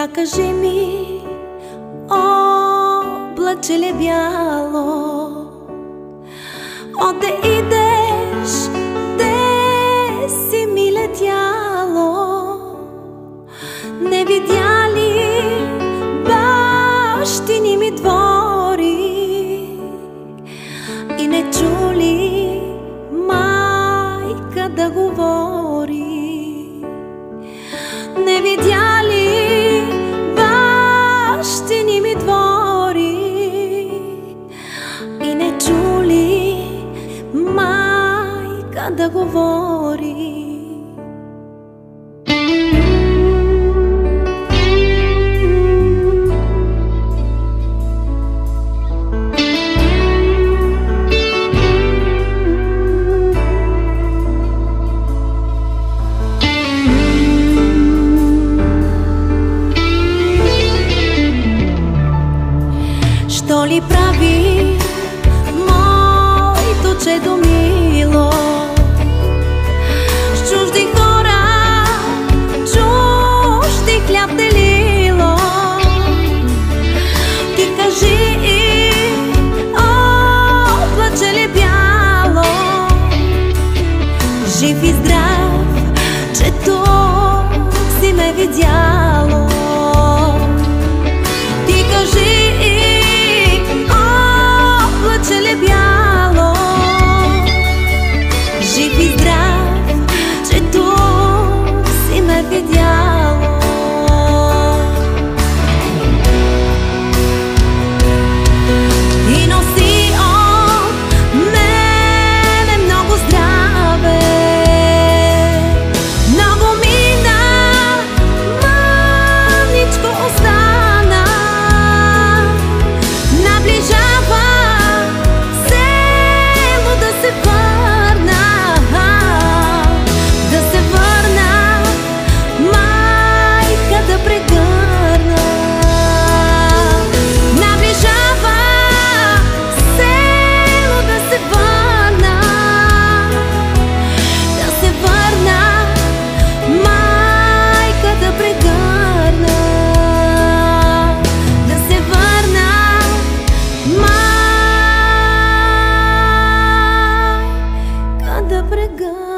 Я кажи ми, облаче бяло, отде идеш, де си ми летяло? Не видя ли бащини ми двори и не чули майка да говори? Не видя ли бащини ми двори и не чули майка да говори? Що ли прави моето чедо мило с чужди хора, чужди хляб делило? Ти кажи, облаче ли бяло, жив и здрав, че то си ме видяло? Ти кажи, облаче ли бяло, жив и здрав, че то си ме видяло? И носи от мене много здраве, много мина, мъничко остана. Наближава село да се върна, майка да прегърна. Наближава село да се върна, майка да прегърна. Да се върна, майка да прегърна.